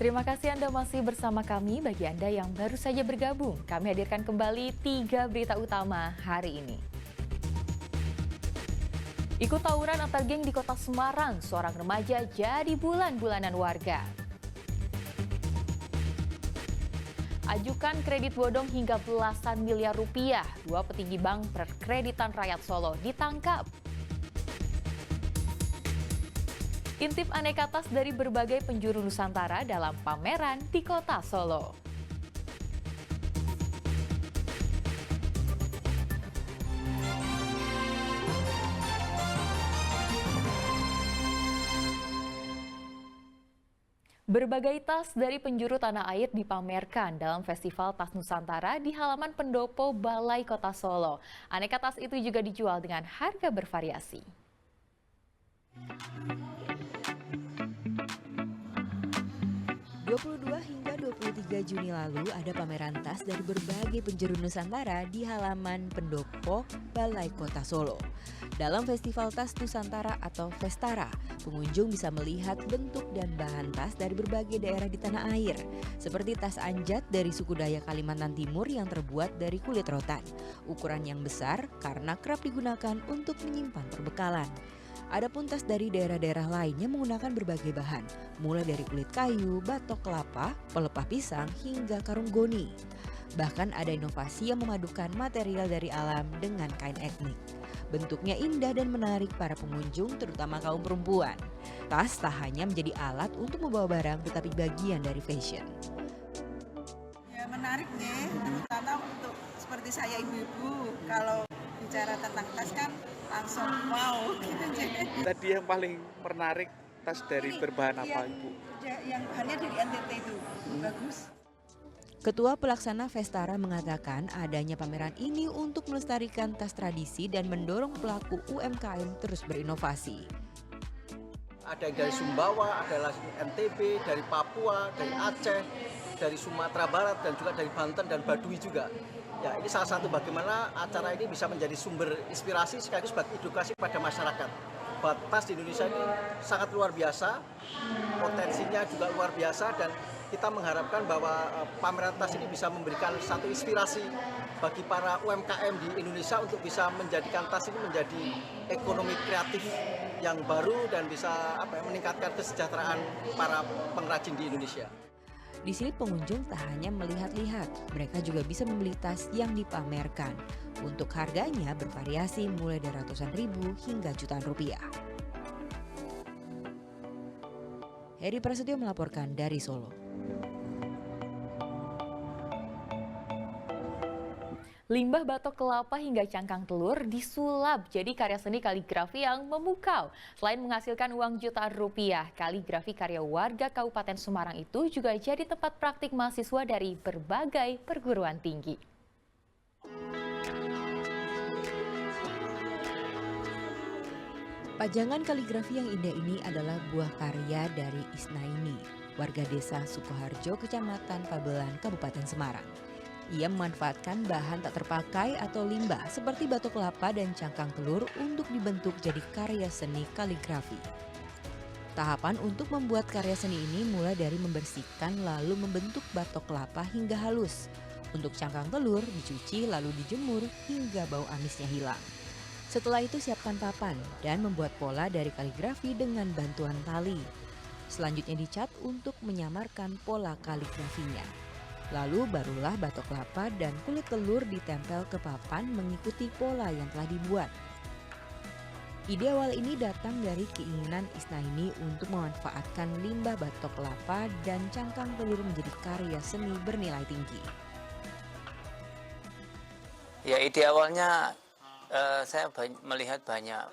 Terima kasih Anda masih bersama kami. Bagi Anda yang baru saja bergabung, kami hadirkan kembali 3 berita utama hari ini. Ikut tawuran antar geng di kota Semarang, seorang remaja jadi bulan-bulanan warga. Ajukan kredit bodong hingga belasan miliar rupiah, 2 petinggi bank perkreditan rakyat Solo ditangkap. Intip aneka tas dari berbagai penjuru Nusantara dalam pameran di kota Solo. Berbagai tas dari penjuru tanah air dipamerkan dalam Festival Tas Nusantara di halaman pendopo Balai Kota Solo. Aneka tas itu juga dijual dengan harga bervariasi. 22 hingga 23 Juni lalu ada pameran tas dari berbagai penjuru Nusantara di halaman pendopo Balai Kota Solo. Dalam Festival Tas Nusantara atau Festara, pengunjung bisa melihat bentuk dan bahan tas dari berbagai daerah di tanah air, seperti tas anjat dari suku Dayak Kalimantan Timur yang terbuat dari kulit rotan, ukuran yang besar karena kerap digunakan untuk menyimpan perbekalan. Adapun tas dari daerah-daerah lainnya menggunakan berbagai bahan, mulai dari kulit kayu, batok kelapa, pelepah pisang, hingga karung goni. Bahkan ada inovasi yang memadukan material dari alam dengan kain etnik. Bentuknya indah dan menarik para pengunjung, terutama kaum perempuan. Tas tak hanya menjadi alat untuk membawa barang, tetapi bagian dari fashion. Ya menarik nih, terutama untuk seperti saya ibu-ibu. Kalau bicara tentang tas kan langsung wow gitu. Tadi yang paling menarik tas dari berbahan apa Ibu? Yang bahannya dari NTT itu bagus. Ketua Pelaksana Festara mengatakan adanya pameran ini untuk melestarikan tas tradisi dan mendorong pelaku UMKM terus berinovasi. Ada yang dari Sumbawa, ada dari NTB, dari Papua, dari Aceh, dari Sumatera Barat, dan juga dari Banten dan Baduy juga. Ya, ini salah satu bagaimana acara ini bisa menjadi sumber inspirasi sekaligus bagi edukasi pada masyarakat. Tas di Indonesia ini sangat luar biasa, potensinya juga luar biasa, dan kita mengharapkan bahwa pameran tas ini bisa memberikan satu inspirasi bagi para UMKM di Indonesia untuk bisa menjadikan tas ini menjadi ekonomi kreatif yang baru dan bisa meningkatkan kesejahteraan para pengrajin di Indonesia. Di sini pengunjung tak hanya melihat-lihat, mereka juga bisa membeli tas yang dipamerkan. Untuk harganya bervariasi mulai dari ratusan ribu hingga jutaan rupiah. Heri Prasetyo melaporkan dari Solo. Limbah batok kelapa hingga cangkang telur disulap jadi karya seni kaligrafi yang memukau. Selain menghasilkan uang jutaan rupiah, kaligrafi karya warga Kabupaten Semarang itu juga jadi tempat praktik mahasiswa dari berbagai perguruan tinggi. Pajangan kaligrafi yang indah ini adalah buah karya dari Isnaini, warga desa Sukoharjo, Kecamatan Pabelan, Kabupaten Semarang. Ia memanfaatkan bahan tak terpakai atau limbah seperti batok kelapa dan cangkang telur untuk dibentuk jadi karya seni kaligrafi. Tahapan untuk membuat karya seni ini mulai dari membersihkan lalu membentuk batok kelapa hingga halus. Untuk cangkang telur dicuci lalu dijemur hingga bau amisnya hilang. Setelah itu siapkan papan dan membuat pola dari kaligrafi dengan bantuan tali. Selanjutnya dicat untuk menyamarkan pola kaligrafinya. Lalu barulah batok kelapa dan kulit telur ditempel ke papan mengikuti pola yang telah dibuat. Ide awal ini datang dari keinginan Isnaini untuk memanfaatkan limbah batok kelapa dan cangkang telur menjadi karya seni bernilai tinggi. Ya, ide awalnya saya melihat banyak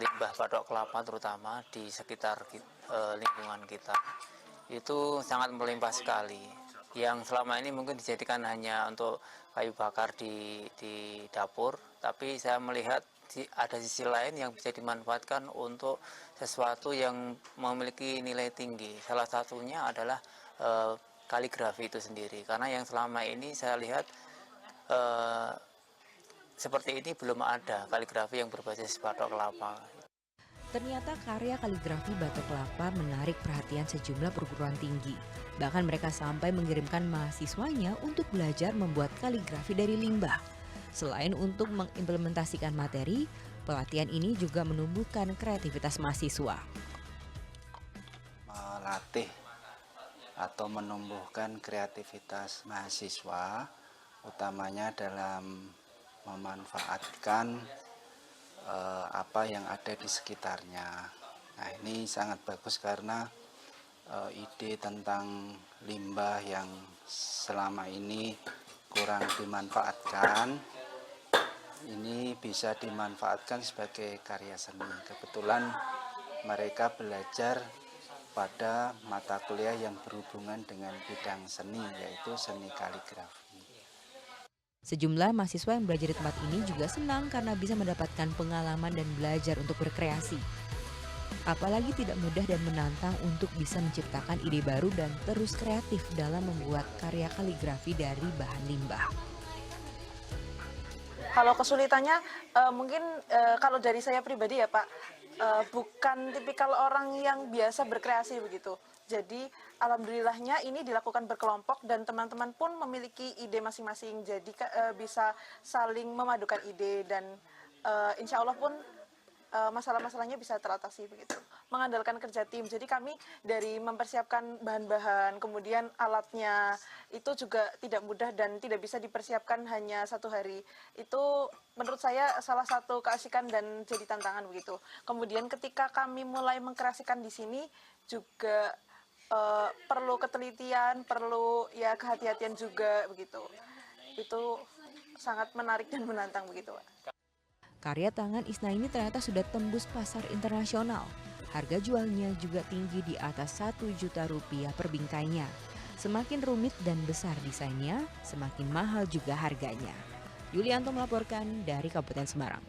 limbah batok kelapa terutama di sekitar lingkungan kita. Itu sangat melimpah sekali. Yang selama ini mungkin dijadikan hanya untuk kayu bakar di dapur, tapi saya melihat ada sisi lain yang bisa dimanfaatkan untuk sesuatu yang memiliki nilai tinggi. Salah satunya adalah kaligrafi itu sendiri, karena yang selama ini saya lihat seperti ini belum ada kaligrafi yang berbasis batok kelapa. Ternyata karya kaligrafi Batok Kelapa menarik perhatian sejumlah perguruan tinggi. Bahkan mereka sampai mengirimkan mahasiswanya untuk belajar membuat kaligrafi dari limbah. Selain untuk mengimplementasikan materi, pelatihan ini juga menumbuhkan kreativitas mahasiswa. Melatih atau menumbuhkan kreativitas mahasiswa, utamanya dalam memanfaatkan apa yang ada di sekitarnya. Nah, ini sangat bagus karena ide tentang limbah yang selama ini kurang dimanfaatkan, ini bisa dimanfaatkan sebagai karya seni. Kebetulan mereka belajar pada mata kuliah yang berhubungan dengan bidang seni, yaitu seni kaligrafi. Sejumlah mahasiswa yang belajar di tempat ini juga senang karena bisa mendapatkan pengalaman dan belajar untuk berkreasi. Apalagi tidak mudah dan menantang untuk bisa menciptakan ide baru dan terus kreatif dalam membuat karya kaligrafi dari bahan limbah. Kalau kesulitannya mungkin kalau dari saya pribadi ya Pak, bukan tipikal orang yang biasa berkreasi begitu. Jadi alhamdulillahnya ini dilakukan berkelompok dan teman-teman pun memiliki ide masing-masing. Jadi bisa saling memadukan ide dan insya Allah pun masalah-masalahnya bisa teratasi begitu. Mengandalkan kerja tim. Jadi kami dari mempersiapkan bahan-bahan, kemudian alatnya itu juga tidak mudah dan tidak bisa dipersiapkan hanya satu hari. Itu menurut saya salah satu keasikan dan jadi tantangan begitu. Kemudian ketika kami mulai mengkreasikan di sini juga perlu ketelitian, perlu ya kehati-hatian juga begitu. Itu sangat menarik dan menantang begitu, Pak. Karya tangan Isna ini ternyata sudah tembus pasar internasional. Harga jualnya juga tinggi di atas Rp1.000.000 per bingkainya. Semakin rumit dan besar desainnya, semakin mahal juga harganya. Yulianto melaporkan dari Kabupaten Semarang.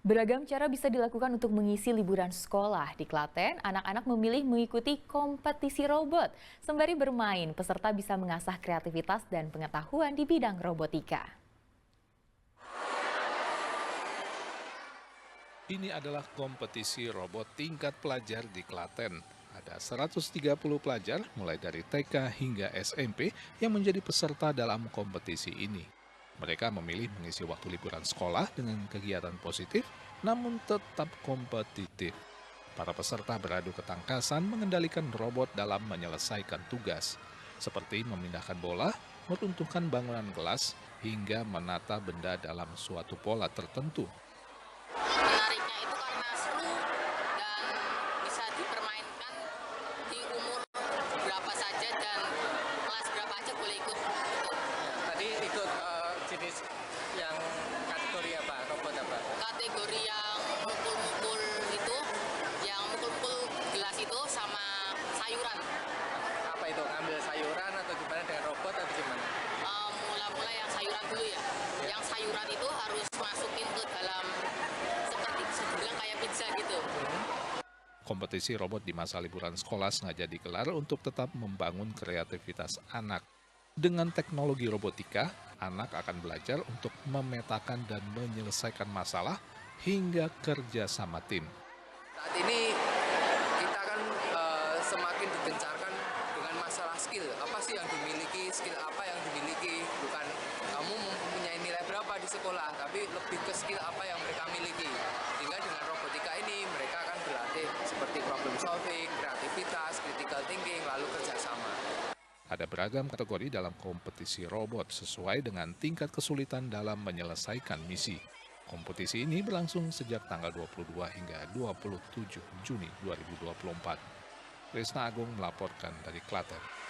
Beragam cara bisa dilakukan untuk mengisi liburan sekolah. Di Klaten, anak-anak memilih mengikuti kompetisi robot. Sembari bermain, peserta bisa mengasah kreativitas dan pengetahuan di bidang robotika. Ini adalah kompetisi robot tingkat pelajar di Klaten. Ada 130 pelajar mulai dari TK hingga SMP yang menjadi peserta dalam kompetisi ini. Mereka memilih mengisi waktu liburan sekolah dengan kegiatan positif, namun tetap kompetitif. Para peserta beradu ketangkasan mengendalikan robot dalam menyelesaikan tugas, seperti memindahkan bola, meruntuhkan bangunan kelas, hingga menata benda dalam suatu pola tertentu. Menariknya itu karena seru dan bisa dipermainkan di umur berapa saja dan kelas berapa aja boleh ikut. Tadi ikut jenis yang kategori apa, robot apa? Kategori yang mukul-mukul itu, yang mukul-mukul gelas itu sama sayuran. Apa itu, ngambil sayuran atau gimana dengan robot atau gimana? Mula-mula yang sayuran dulu ya. Yang sayuran itu harus masukin ke dalam seperti sebilang kayak pizza gitu. Kompetisi robot di masa liburan sekolah sengaja digelar untuk tetap membangun kreativitas anak. Dengan teknologi robotika, anak akan belajar untuk memetakan dan menyelesaikan masalah hingga kerja sama tim. Saat ini kita kan semakin digencarkan dengan masalah skill. Apa sih yang dimiliki, skill apa yang dimiliki. Bukan kamu mempunyai nilai berapa di sekolah, tapi lebih ke skill apa yang mereka miliki. Sehingga dengan robotika ini mereka akan berlatih seperti problem solving, kreativitas, critical thinking, lalu kerjasama. Ada beragam kategori dalam kompetisi robot sesuai dengan tingkat kesulitan dalam menyelesaikan misi. Kompetisi ini berlangsung sejak tanggal 22 hingga 27 Juni 2024. Risna Agung melaporkan dari Klaten.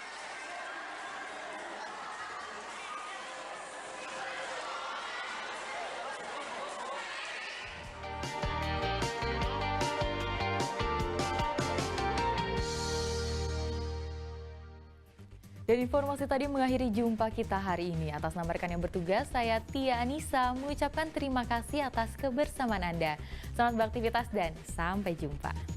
Dan informasi tadi mengakhiri jumpa kita hari ini. Atas nama rekan yang bertugas, saya Tia Anissa mengucapkan terima kasih atas kebersamaan Anda. Selamat beraktivitas dan sampai jumpa.